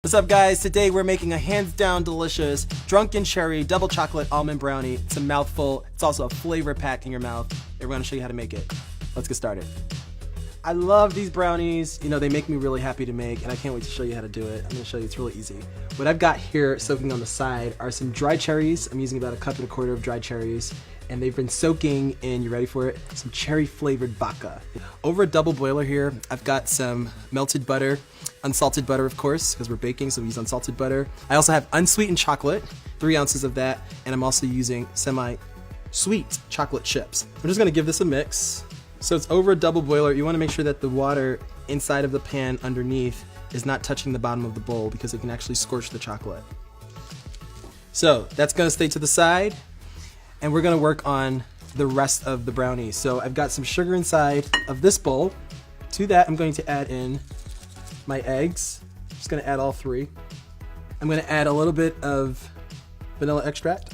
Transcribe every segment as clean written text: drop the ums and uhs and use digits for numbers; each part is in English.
What's up, guys? Today we're making a hands down delicious drunken cherry double chocolate almond brownie. It's a mouthful. It's also a flavor pack in your mouth. And we're gonna show you how to make it. Let's get started. I love these brownies. You know, they make me really happy to make, and I can't wait to show you how to do it. I'm gonna show you, it's really easy. What I've got here soaking on the side are some dried cherries. I'm using about 1.25 cups of dried cherries, and they've been soaking in, you ready for it? Some cherry flavored vodka. Over a double boiler here, I've got some melted butter, unsalted butter of course, because we're baking, so we use unsalted butter. I also have unsweetened chocolate, 3 ounces of that, and I'm also using semi-sweet chocolate chips. I'm just gonna give this a mix. So it's over a double boiler. You wanna make sure that the water inside of the pan underneath is not touching the bottom of the bowl because it can actually scorch the chocolate. So that's gonna stay to the side, and we're gonna work on the rest of the brownies. So I've got some sugar inside of this bowl. To that, I'm going to add in my eggs. I'm just gonna add all 3. I'm gonna add a little bit of vanilla extract.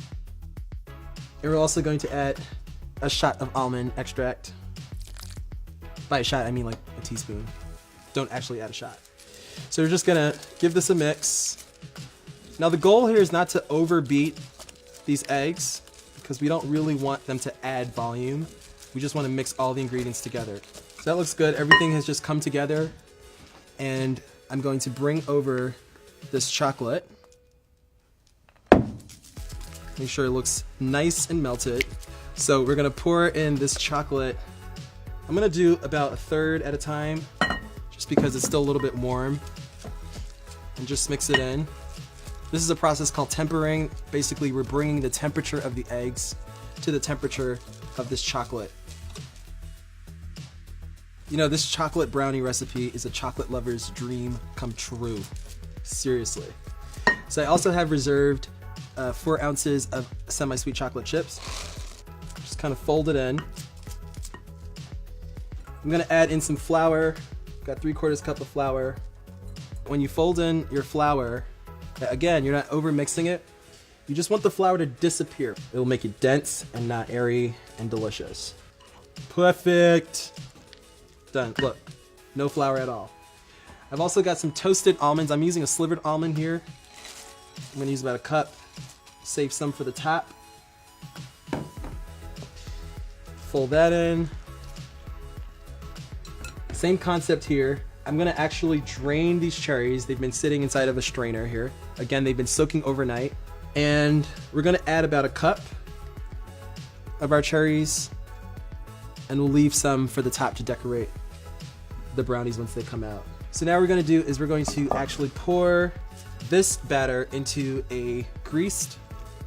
And we're also going to add a shot of almond extract. By a shot, I mean like a teaspoon. Don't actually add a shot. So we're just gonna give this a mix. Now the goal here is not to overbeat these eggs because we don't really want them to add volume. We just want to mix all the ingredients together. So that looks good. Everything has just come together, and I'm going to bring over this chocolate. Make sure it looks nice and melted. So we're gonna pour in this chocolate. I'm gonna do about 1/3 at a time, just because it's still a little bit warm, and just mix it in. This is a process called tempering. Basically, we're bringing the temperature of the eggs to the temperature of this chocolate. You know, this chocolate brownie recipe is a chocolate lover's dream come true. Seriously. So I also have reserved 4 ounces of semi-sweet chocolate chips. Just kind of fold it in. I'm gonna add in some flour. Got 3/4 cup of flour. When you fold in your flour, again, you're not over mixing it. You just want the flour to disappear. It'll make it dense and not airy and delicious. Perfect. Done. Look, no flour at all. I've also got some toasted almonds. I'm using a slivered almond here. I'm gonna use about 1 cup. Save some for the top. Fold that in. Same concept here. I'm gonna actually drain these cherries. They've been sitting inside of a strainer here. Again, they've been soaking overnight. And we're gonna add about 1 cup of our cherries, and we'll leave some for the top to decorate the brownies once they come out. So now what we're gonna do is we're going to actually pour this batter into a greased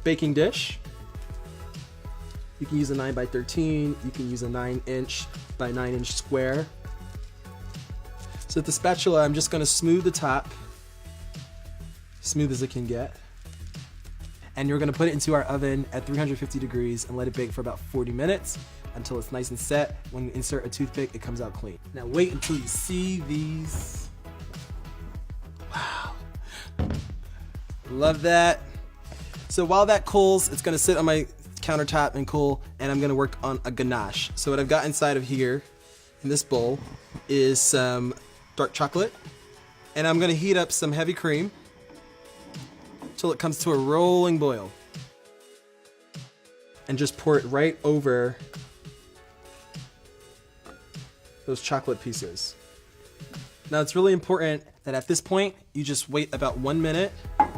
baking dish. You can use a 9x13, you can use a 9" by 9" square. So with the spatula, I'm just gonna smooth the top, smooth as it can get. And you're gonna put it into our oven at 350 degrees and let it bake for about 40 minutes until it's nice and set. When you insert a toothpick, it comes out clean. Now wait until you see these. Wow. Love that. So while that cools, it's gonna sit on my countertop and cool, and I'm gonna work on a ganache. So what I've got inside of here, in this bowl, is some dark chocolate, and I'm gonna heat up some heavy cream till it comes to a rolling boil, and just pour it right over those chocolate pieces. Now it's really important that at this point you just wait about 1 minute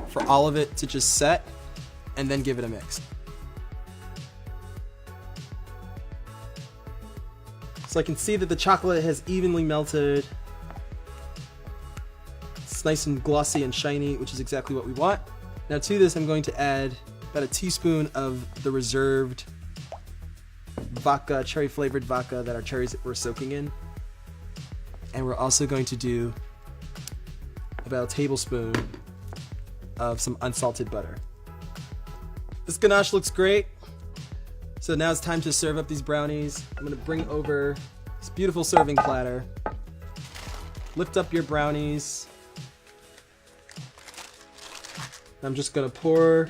for all of it to just set, and then give it a mix. So I can see that the chocolate has evenly melted. It's nice and glossy and shiny, which is exactly what we want. Now to this, I'm going to add about a teaspoon of the reserved vodka, cherry flavored vodka that our cherries were soaking in. And we're also going to do about a tablespoon of some unsalted butter. This ganache looks great. So now it's time to serve up these brownies. I'm gonna bring over this beautiful serving platter. Lift up your brownies. I'm just gonna pour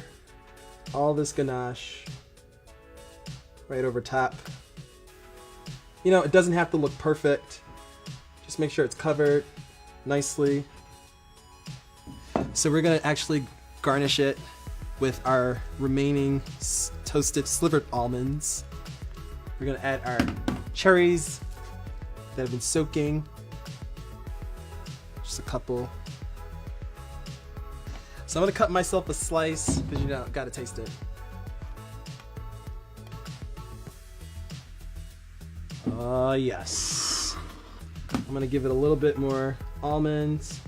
all this ganache right over top. You know, it doesn't have to look perfect. Just make sure it's covered nicely. So we're gonna actually garnish it with our remaining toasted slivered almonds. We're gonna add our cherries that have been soaking. Just a couple. So I'm gonna cut myself a slice because you know, gotta taste it. Oh yes. I'm gonna give it a little bit more almonds,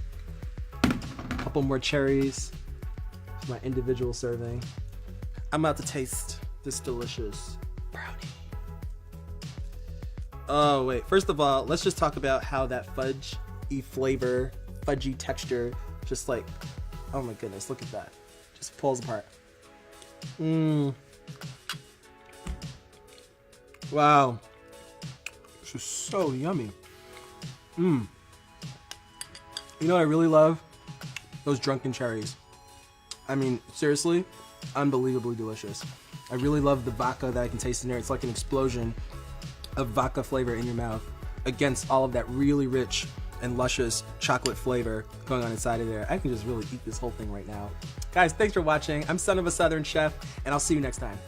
a couple more cherries, my individual serving. I'm about to taste this delicious brownie. Oh wait, first of all, let's just talk about how that fudgy flavor, fudgy texture, just like, oh my goodness, look at that. Just pulls apart. Wow. This is so yummy. You know what I really love? Those drunken cherries. I mean, seriously, unbelievably delicious. I really love the vodka that I can taste in there. It's like an explosion of vodka flavor in your mouth against all of that really rich and luscious chocolate flavor going on inside of there. I can just really eat this whole thing right now. Guys, thanks for watching. I'm Son of a Southern Chef, and I'll see you next time.